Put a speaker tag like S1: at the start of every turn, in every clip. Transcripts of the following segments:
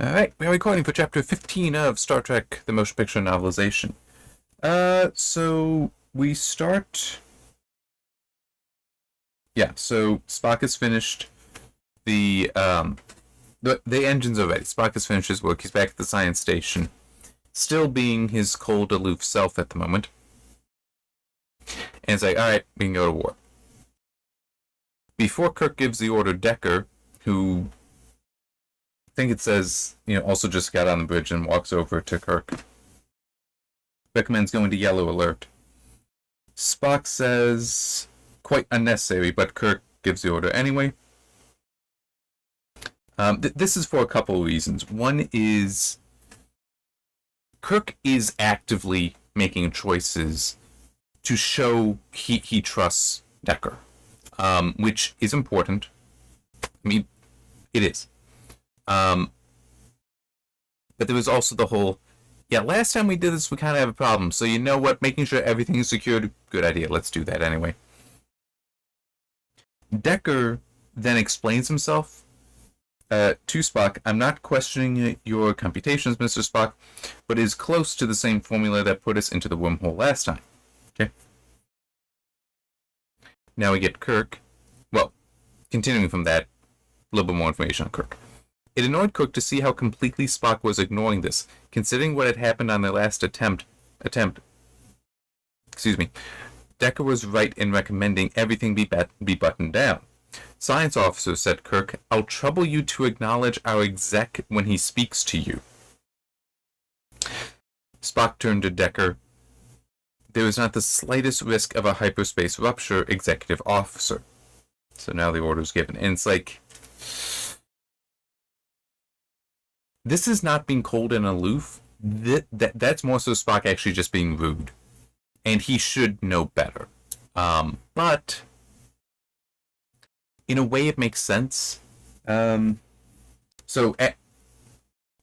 S1: Alright, we are recording for chapter 15 of Star Trek, the motion picture novelization. So we start... Yeah, so Spock has finished the engines are ready. Spock has finished his work. He's back at the science station, still being his cold, aloof self at the moment. And it's like, alright, we can go to war. Before Kirk gives the order, Decker, who I think it says, also just got on the bridge and walks over to Kirk, recommends going to yellow alert. Spock says, quite unnecessary, but Kirk gives the order anyway. This is for a couple of reasons. One is Kirk is actively making choices to show he trusts Decker, which is important. I mean, it is. But there was also the whole, last time we did this, we kind of have a problem. So you know what? Making sure everything is secured, good idea. Let's do that anyway. Decker then explains himself to Spock. I'm not questioning your computations, Mr. Spock, but it is close to the same formula that put us into the wormhole last time. Okay. Now we get Kirk. Well, continuing from that, a little bit more information on Kirk. It annoyed Kirk to see how completely Spock was ignoring this, considering what had happened on their last attempt. Decker was right in recommending everything be buttoned down. Science officer, said Kirk, I'll trouble you to acknowledge our exec when he speaks to you. Spock turned to Decker. There is not the slightest risk of a hyperspace rupture, executive officer. So now the order's given. And it's like, this is not being cold and aloof. That's more so Spock actually just being rude. And he should know better. But in a way it makes sense. The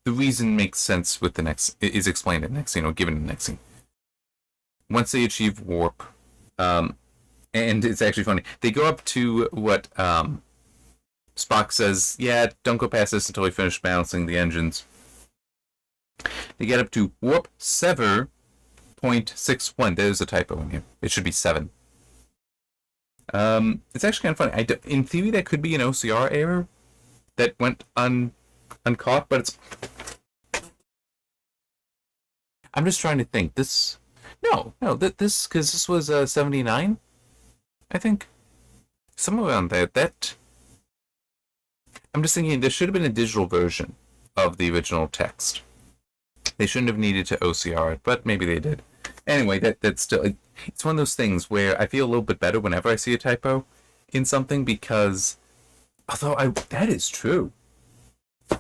S1: reason makes sense with the next is explained in the next scene, or given in the next scene. Once they achieve warp, and it's actually funny, they go up to what Spock says, don't go past this until we finish balancing the engines. They get up to warp sever 0.61. There's a typo in here. It should be 7. It's actually kind of funny. In theory, that could be an OCR error that went uncaught, but it's... I'm just trying to think. This because this was 79, I think. Somewhere around there. I'm just thinking there should have been a digital version of the original text. They shouldn't have needed to OCR it, but maybe they did. Anyway, that's still... It's one of those things where I feel a little bit better whenever I see a typo in something, because... Although, that is true. Oh,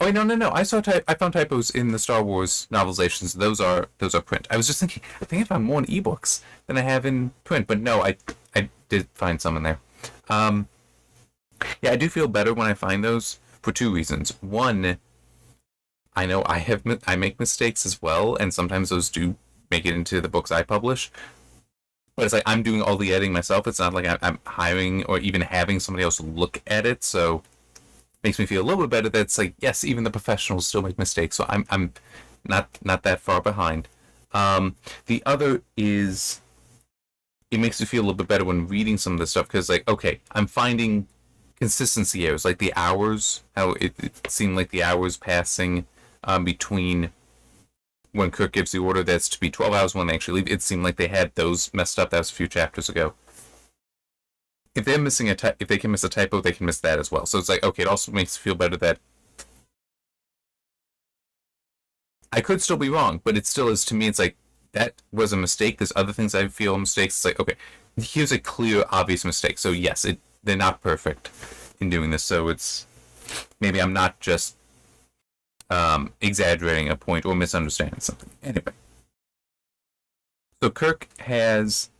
S1: wait, no. I found typos in the Star Wars novelizations. Those are print. I was just thinking, I think I found more in ebooks than I have in print, but no, I did find some in there. I do feel better when I find those for two reasons. One, I know I make mistakes as well, and sometimes those do make it into the books I publish. But it's like I'm doing all the editing myself. It's not like I'm hiring or even having somebody else look at it. So it makes me feel a little bit better that it's like, yes, even the professionals still make mistakes. So I'm not that far behind. The other is it makes me feel a little bit better when reading some of this stuff, because like, okay, I'm finding consistency errors, like the hours, how it seemed like the hours passing between when Kirk gives the order that's to be 12 hours when they actually leave. It seemed like they had those messed up. That was a few chapters ago. If they're missing if they can miss a typo, they can miss that as well. So it's like, okay, it also makes me feel better that I could still be wrong, but it still is, to me, it's like, that was a mistake. There's other things I feel mistakes. It's like, okay, here's a clear, obvious mistake. So yes, they're not perfect in doing this. So it's, maybe I'm not just exaggerating a point or misunderstanding something. Anyway, so Kirk has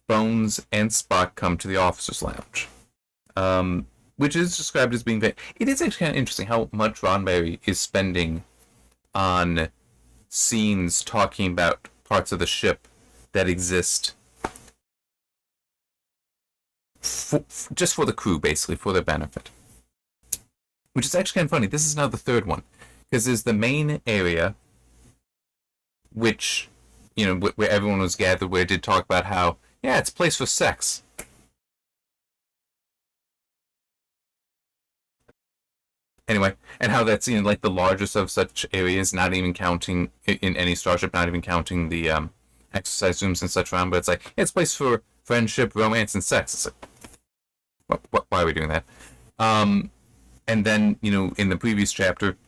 S1: Bones and Spock come to the officers' lounge, which is described as being very... It is actually kind of interesting how much Roddenberry is spending on scenes talking about parts of the ship that exist just for the crew, basically, for their benefit. which is actually kind of funny. This is now the third one, because there's the main area, which, where everyone was gathered, where it did talk about how, yeah, it's a place for sex. Anyway, and how that's, like the largest of such areas, not even counting in any starship, not even counting the exercise rooms and such around, but it's like, yeah, it's a place for friendship, romance, and sex. It's like, why are we doing that? And then, in the previous chapter,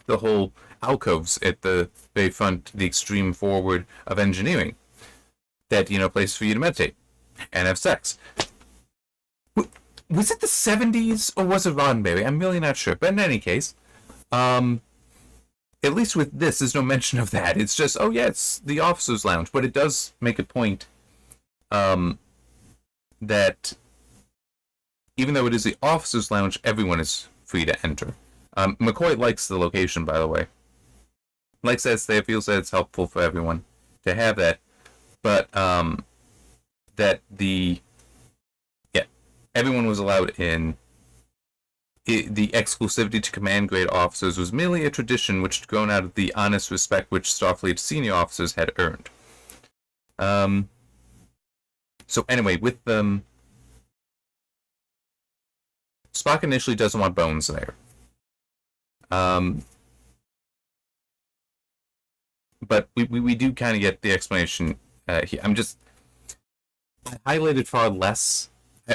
S1: the whole alcoves at the very front, the extreme forward of engineering, that, place for you to meditate and have sex. Was it the 70s or was it Roddenberry? I'm really not sure. But in any case, at least with this, there's no mention of that. It's just, oh yeah, it's the officers' lounge. But it does make a point that even though it is the officers' lounge, everyone is free to enter. McCoy likes the location, by the way. Likes that it's there, feels that it's helpful for everyone to have that. But that everyone was allowed in. The exclusivity to command grade officers was merely a tradition which had grown out of the honest respect which Starfleet senior officers had earned. So anyway, with them, Spock initially doesn't want Bones there. But we do kind of get the explanation here. I highlighted far less.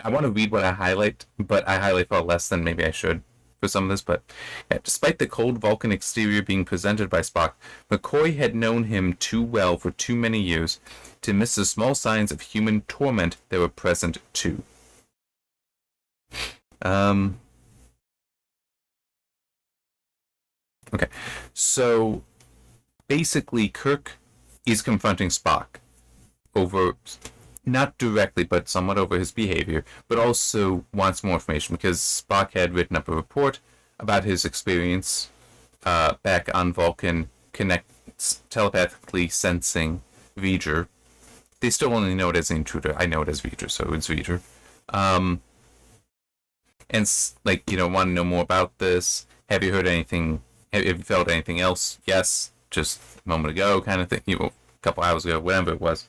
S1: I want to read what I highlight, but I highlight far less than maybe I should for some of this. But yeah, despite the cold Vulcan exterior being presented by Spock, McCoy had known him too well for too many years to miss the small signs of human torment that were present too. Okay, so basically Kirk is confronting Spock over, not directly, but somewhat over his behavior, but also wants more information because Spock had written up a report about his experience back on Vulcan, telepathically sensing V'ger. They still only know it as an intruder. I know it as V'ger, so it's V'ger. And want to know more about this. Have you heard anything? Have you felt anything else? Yes, just a moment ago, kind of thing. A couple hours ago, whatever it was.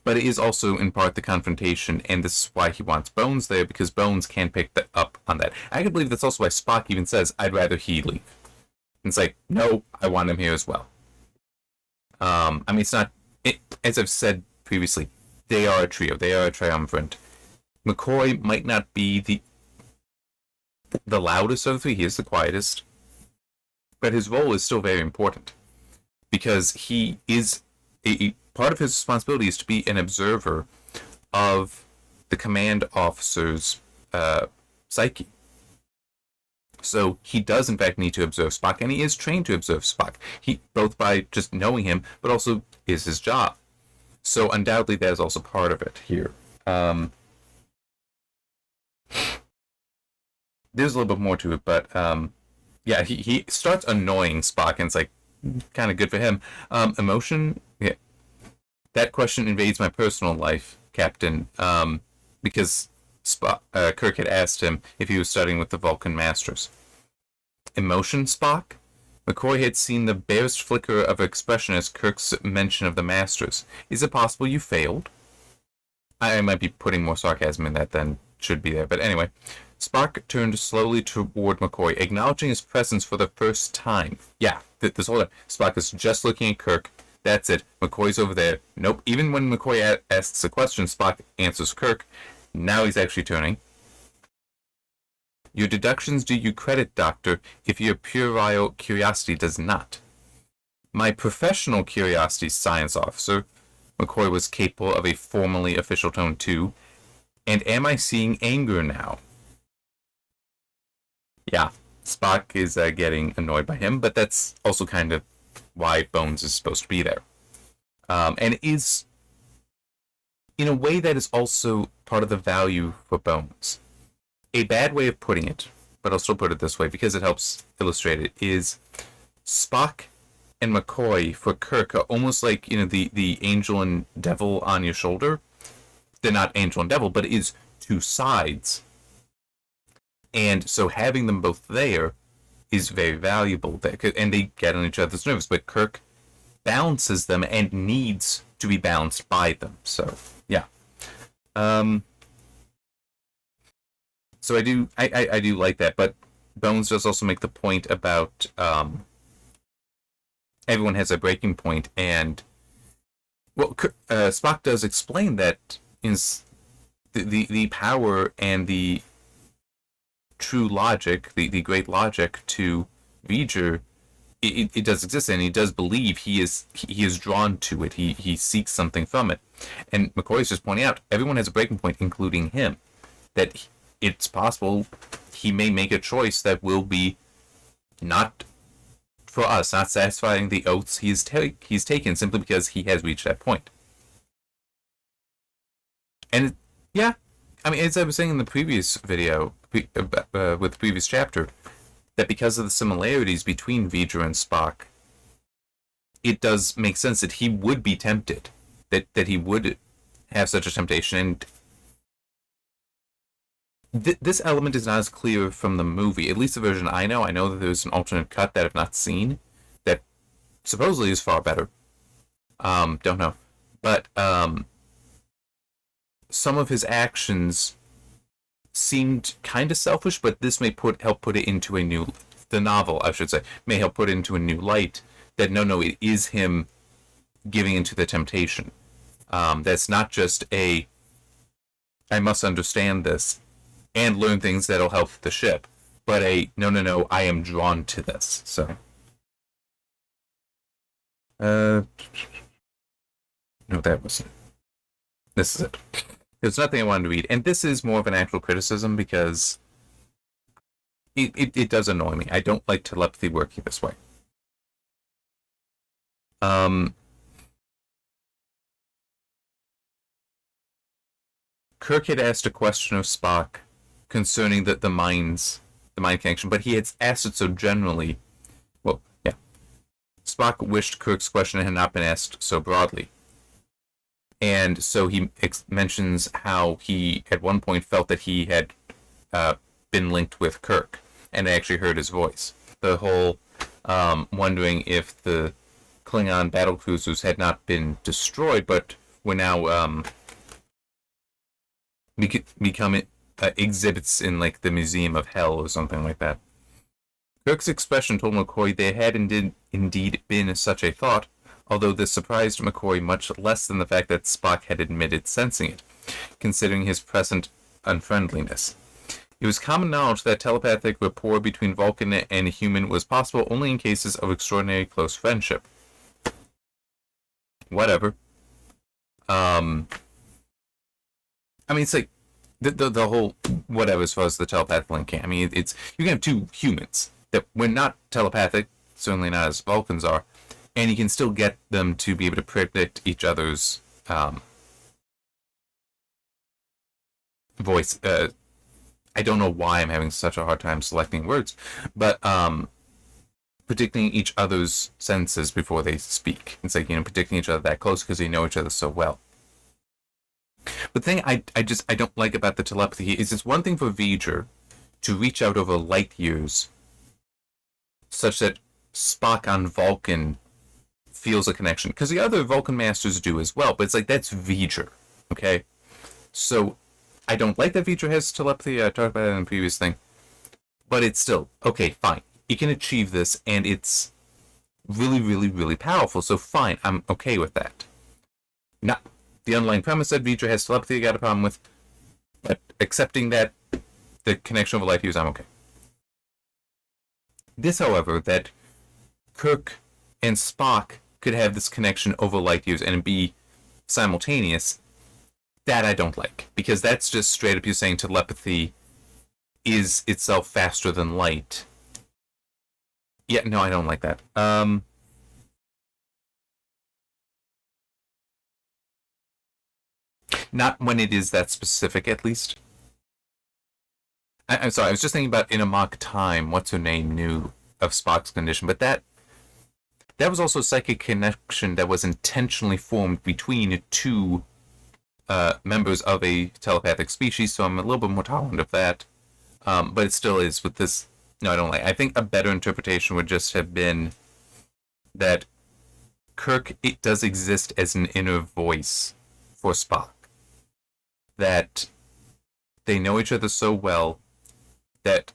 S1: But it is also in part the confrontation, and this is why he wants Bones there, because Bones can pick up on that. I can believe that's also why Spock even says, "I'd rather he leave." And it's like, no, I want him here as well. It's not. As I've said previously, they are a trio. They are a triumvirate. McCoy might not be the loudest of the three. He is the quietest, but his role is still very important because he is part of his responsibility is to be an observer of the command officer's psyche. So he does in fact need to observe Spock, and he is trained to observe Spock. He both by just knowing him, but also is his job. So undoubtedly that is also part of it here. There's a little bit more to it, but yeah, he starts annoying Spock, and it's like kind of good for him. Emotion, yeah. That question invades my personal life, Captain, because Kirk had asked him if he was studying with the Vulcan Masters. Emotion, Spock? McCoy had seen the barest flicker of expression as Kirk's mention of the Masters. Is it possible you failed? I might be putting more sarcasm in that than should be there, but anyway. Spock turned slowly toward McCoy, acknowledging his presence for the first time. Yeah, this whole time. Spock is just looking at Kirk. That's it. McCoy's over there. Nope. Even when McCoy asks a question, Spock answers Kirk. Now he's actually turning. Your deductions do you credit, Doctor, if your puerile curiosity does not. My professional curiosity, Science Officer. McCoy was capable of a formally official tone too. And am I seeing anger now? Yeah, Spock is getting annoyed by him, but that's also kind of why Bones is supposed to be there. And is, in a way, that is also part of the value for Bones. A bad way of putting it, but I'll still put it this way because it helps illustrate it, is Spock and McCoy for Kirk are almost like, the angel and devil on your shoulder. They're not angel and devil, but it is two sides And so having them both there is very valuable. And they get on each other's nerves, but Kirk balances them and needs to be balanced by them. So, yeah. So I do like that, but Bones does also make the point about everyone has a breaking point, and Spock does explain that in the power and the true logic, the great logic to V'ger, it does exist, and he does believe he is drawn to it. He seeks something from it, and McCoy's just pointing out everyone has a breaking point, including him. That it's possible he may make a choice that will be not for us, not satisfying the oaths he's taken simply because he has reached that point. And yeah, I mean, as I was saying in the previous video, with the previous chapter, that because of the similarities between V'ger and Spock, it does make sense that he would be tempted, that he would have such a temptation. And this element is not as clear from the movie, at least the version I know. I know that there's an alternate cut that I've not seen that supposedly is far better. Don't know. But some of his actions seemed kind of selfish, but this may help put it into a new... The novel, I should say, may help put it into a new light. That no, it is him giving into the temptation. That's not just I must understand this and learn things that'll help the ship, but no, I am drawn to this. So, no, that wasn't. This is it. There's nothing I wanted to read, and this is more of an actual criticism because it does annoy me. I don't like telepathy working this way. Kirk had asked a question of Spock concerning the mind connection, but he had asked it so generally. Well, yeah. Spock wished Kirk's question had not been asked so broadly. And so he mentions how he, at one point, felt that he had been linked with Kirk, and actually heard his voice. The whole wondering if the Klingon battlecruisers had not been destroyed, but were now become exhibits in like the Museum of Hell or something like that. Kirk's expression told McCoy there had indeed been such a thought, although this surprised McCoy much less than the fact that Spock had admitted sensing it, considering his present unfriendliness. It was common knowledge that telepathic rapport between Vulcan and human was possible only in cases of extraordinary close friendship. Whatever. I mean, it's like the whole whatever as far as the telepathic link. I mean, it's you can have two humans that were not telepathic, certainly not as Vulcans are, and you can still get them to be able to predict each other's voice. I don't know why I'm having such a hard time selecting words, but predicting each other's senses before they speak. It's like, predicting each other that close because they know each other so well. But the thing I don't like about the telepathy is it's one thing for V'ger to reach out over light years such that Spock on Vulcan feels a connection. Because the other Vulcan masters do as well, but it's like, that's V'ger, okay? So, I don't like that V'ger has telepathy, I talked about it in the previous thing, but it's still, okay, fine. It can achieve this, and it's really, really, really powerful, so fine, I'm okay with that. Not the underlying premise that V'ger has telepathy I got a problem with, but accepting that the connection over light years, I'm okay. This, however, that Kirk and Spock could have this connection over light years and be simultaneous, that I don't like. Because that's just straight up you saying telepathy is itself faster than light. Yeah, no, I don't like that. Not when it is that specific, at least. I'm sorry, I was just thinking about in a mock time, what's her name knew of Spock's condition, but that was also a psychic connection that was intentionally formed between two members of a telepathic species, so I'm a little bit more tolerant of that. But it still is with this. No, I don't like. I think a better interpretation would just have been that Kirk it does exist as an inner voice for Spock. That they know each other so well that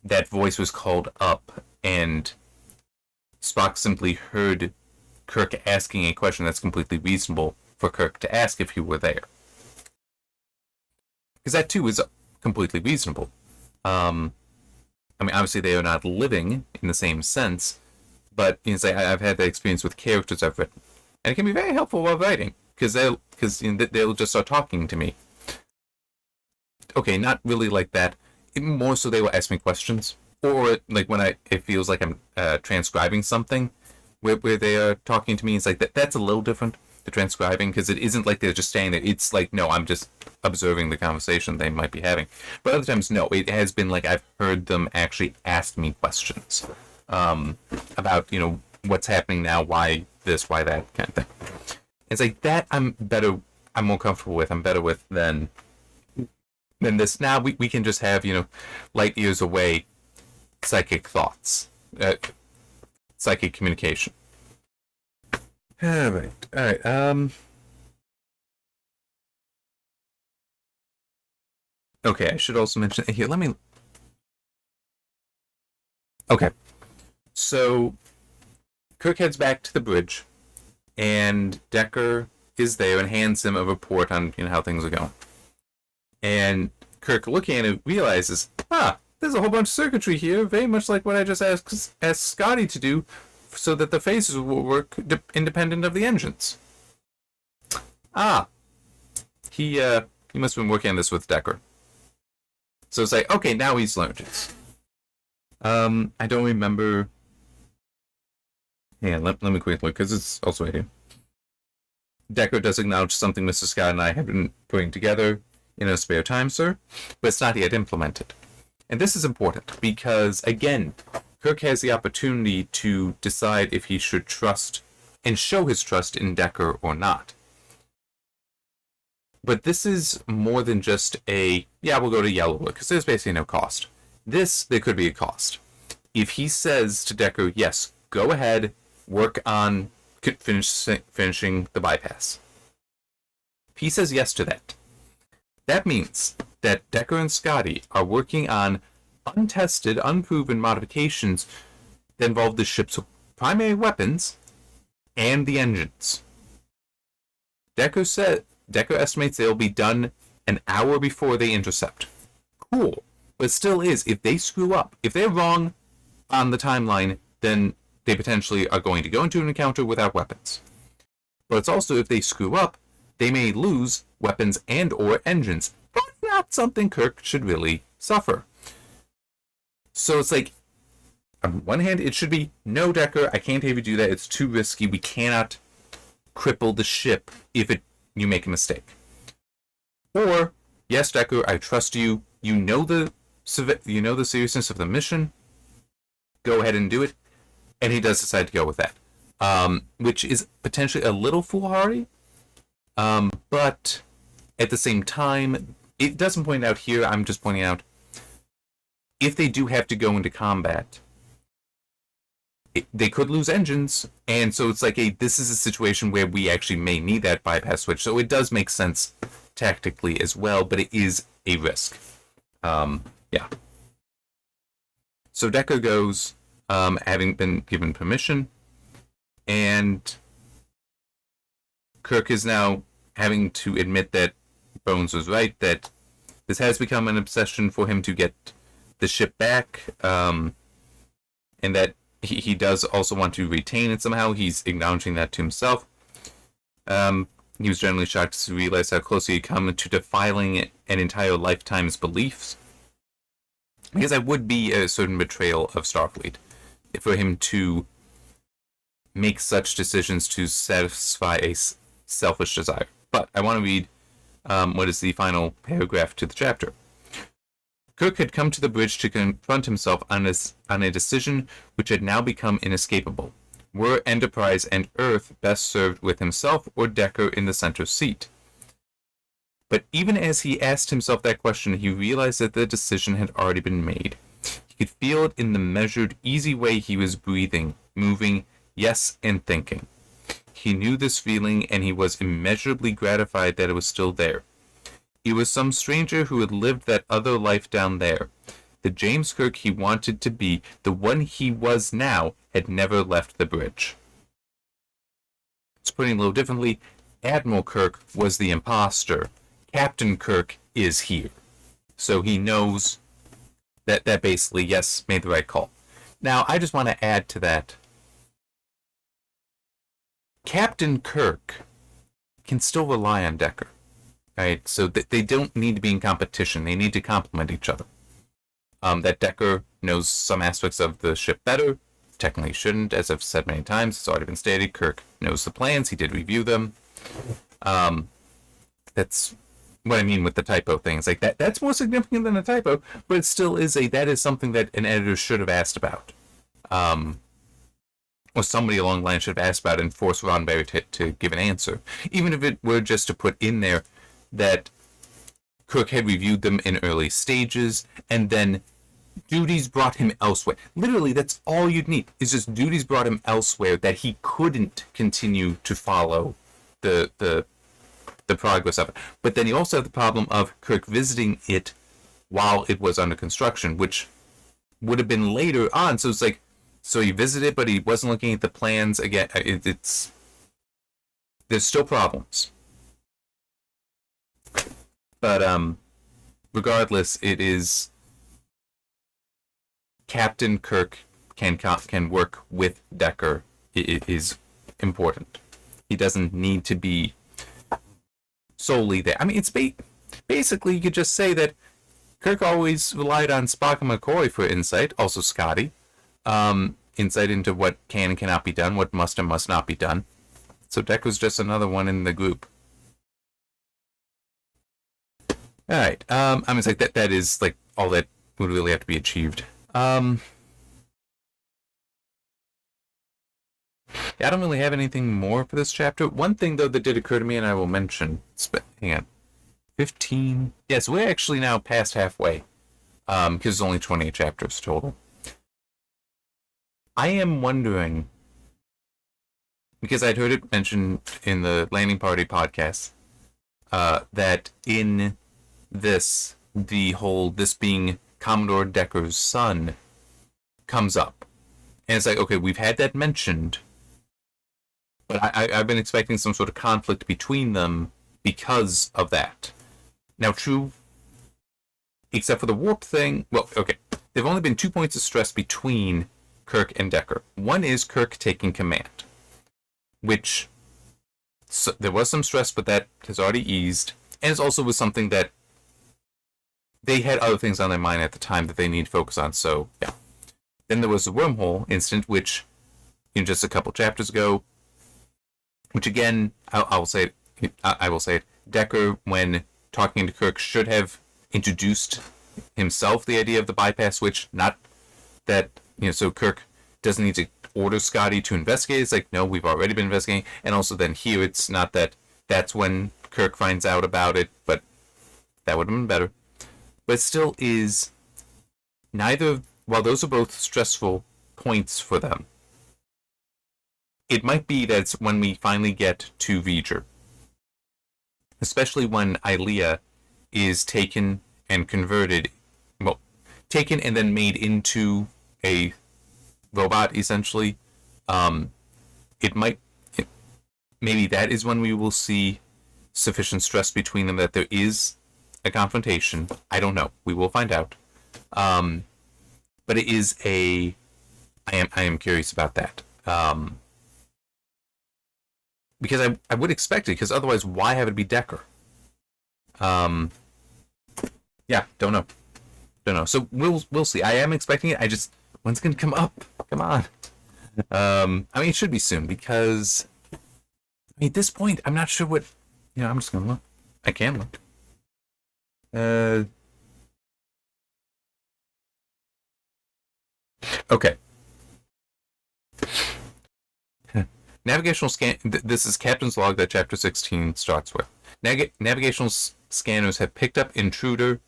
S1: that voice was called up, and Spock simply heard Kirk asking a question that's completely reasonable for Kirk to ask if he were there. Because that too is completely reasonable. I mean, obviously they are not living in the same sense, but say I've had that experience with characters I've written, and it can be very helpful while writing because they'll just start talking to me. Okay, not really like that. More so, they will ask me questions, or like when it feels like I'm transcribing something, where they are talking to me. It's like that's a little different. The transcribing, because it isn't like they're just standing there. It's like, no, I'm just observing the conversation they might be having. But other times, no, it has been like I've heard them actually ask me questions about, what's happening now, why this, why that kind of thing. It's like that I'm more comfortable with, I'm better with than this. Now we can just have, light years away psychic thoughts, psychic communication. All right. Okay, I should also mention here. Okay, so Kirk heads back to the bridge, and Decker is there and hands him a report on how things are going. And Kirk, looking at it, realizes, there's a whole bunch of circuitry here, very much like what I just asked Scotty to do, so that the phasers will work independent of the engines. He must have been working on this with Decker. So it's like, okay, now he's learned it. I don't remember. Yeah, let me quickly look, because it's also right here. Decker does acknowledge something Mr. Scott and I have been putting together in a spare time, sir, but it's not yet implemented. And this is important, because, again, Kirk has the opportunity to decide if he should trust and show his trust in Decker or not. But this is more than just we'll go to Yellowwood, because there's basically no cost. There could be a cost. If he says to Decker, yes, go ahead, work on finishing the bypass. If he says yes to that, that means that Decker and Scotty are working on untested, unproven modifications that involve the ship's primary weapons and the engines. Decker estimates they'll be done an hour before they intercept. Cool. But still is, if they screw up, if they're wrong on the timeline, then they potentially are going to go into an encounter without weapons. But it's also, if they screw up, they may lose weapons and or engines. But not something Kirk should really suffer. So it's like, on one hand, it should be, no, Decker, I can't have you do that. It's too risky. We cannot cripple the ship if you make a mistake. Or, yes, Decker, I trust you. You know the seriousness of the mission. Go ahead and do it. And he does decide to go with that, which is potentially a little foolhardy. But at the same time, it doesn't point out here. I'm just pointing out, if they do have to go into combat, they could lose engines, and so it's like this is a situation where we actually may need that bypass switch. So it does make sense tactically as well, but it is a risk. Yeah. So Decker goes, having been given permission, and Kirk is now having to admit that Bones was right, that this has become an obsession for him to get the ship back, and that he does also want to retain it somehow. He's acknowledging that to himself. He was generally shocked to realize how close he had come to defiling an entire lifetime's beliefs. Because that would be a certain betrayal of Starfleet, for him to make such decisions to satisfy a selfish desire. But I want to read what is the final paragraph to the chapter. Kirk had come to the bridge to confront himself on a decision which had now become inescapable. Were Enterprise and Earth best served with himself or Decker in the center seat? But even as he asked himself that question, he realized that the decision had already been made. He could feel it in the measured, easy way he was breathing, moving, yes, and thinking. He knew this feeling, and he was immeasurably gratified that it was still there. He was some stranger who had lived that other life down there. The James Kirk he wanted to be, the one he was now, had never left the bridge. So putting it a little differently, Admiral Kirk was the imposter. Captain Kirk is here. So he knows that basically, yes, made the right call. Now, I just want to add to that. Captain Kirk can still rely on Decker. Right? So they don't need to be in competition. They need to complement each other. That Decker knows some aspects of the ship better. Technically shouldn't, as I've said many times. It's already been stated. Kirk knows the plans. He did review them. That's what I mean with the typo things. Like that's more significant than a typo, but it still is that is something that an editor should have asked about. Or somebody along the line should have asked about it and forced Roddenberry to give an answer. Even if it were just to put in there that Kirk had reviewed them in early stages, and then duties brought him elsewhere. Literally, that's all you'd need. Is just duties brought him elsewhere that he couldn't continue to follow the progress of it. But then you also have the problem of Kirk visiting it while it was under construction, which would have been later on. So it's like, so he visited, but he wasn't looking at the plans again. There's still problems. But regardless, it is Captain Kirk can work with Decker. It is important. He doesn't need to be solely there. I mean, it's basically you could just say that Kirk always relied on Spock and McCoy for insight. Also Scotty, insight into what can and cannot be done, what must and must not be done. So Decker's just another one in the group. All right. I mean, it's like that is like all that would really have to be achieved. Yeah, I don't really have anything more for this chapter. One thing, though, that did occur to me, and I will mention... Hang on. 15... Yes, we're actually now past halfway. Because there's only 28 chapters total. I am wondering... Because I'd heard it mentioned in the Landing Party podcast, that in this, this being Commodore Decker's son comes up. And it's like, okay, we've had that mentioned... But I've been expecting some sort of conflict between them because of that. Now, true, except for the warp thing, well, okay, there have only been 2 points of stress between Kirk and Decker. One is Kirk taking command, which there was some stress, but that has already eased. And it also was something that they had other things on their mind at the time that they need to focus on, so, yeah. Then there was the wormhole incident, which, just a couple chapters ago, which again, I will say it, Decker, when talking to Kirk, should have introduced himself the idea of the bypass switch, not that, so Kirk doesn't need to order Scotty to investigate. It's like, no, we've already been investigating. And also then here, it's not that that's when Kirk finds out about it, but that would have been better. But it still is while those are both stressful points for them, it might be that it's when we finally get to V'ger. Especially when Ilea is taken and converted, taken and then made into a robot, essentially. Maybe that is when we will see sufficient stress between them that there is a confrontation. I don't know. We will find out. But it is I am curious about that. Because I would expect it, because otherwise, why have it be Decker? Yeah, don't know. So we'll see. I am expecting it. When's it gonna come up? Come on. I mean, it should be soon, because at this point, I'm not sure what. I'm just gonna look. I can look. Okay. Navigational scan. This is Captain's log that Chapter 16 starts with. Navigational scanners have picked up intruder,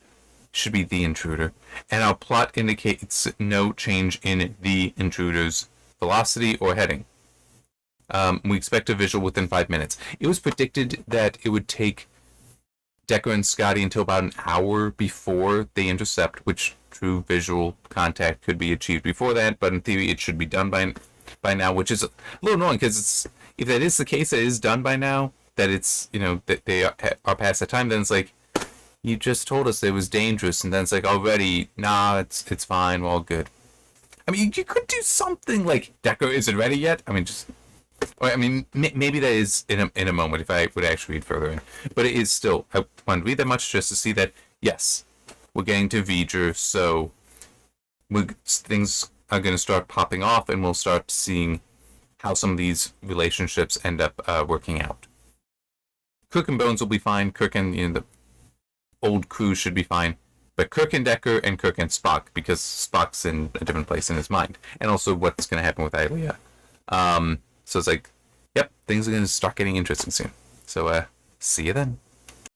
S1: should be the intruder, and our plot indicates no change in the intruder's velocity or heading. We expect a visual within 5 minutes. It was predicted that it would take Decker and Scotty until about an hour before they intercept, which true visual contact could be achieved before that, but in theory it should be done by now, which is a little annoying because it's, if that is the case, that it is done by now, that it's, you know, that they are past that time, then it's like, you just told us it was dangerous, and then it's like, already, nah, it's fine, we're all good. I mean, you could do something like, Decker isn't ready yet. I mean, just, I mean, maybe that is in a moment if I would actually read further in. But it is still, I want to read that much just to see that, yes, we're getting to V'ger, so things are going to start popping off, and we'll start seeing how some of these relationships end up working out. Kirk and Bones will be fine. Kirk and, you know, the old crew should be fine. But Kirk and Decker and Kirk and Spock, because Spock's in a different place in his mind. And also what's going to happen with Ilia. So it's like, yep, things are going to start getting interesting soon. So, see you then.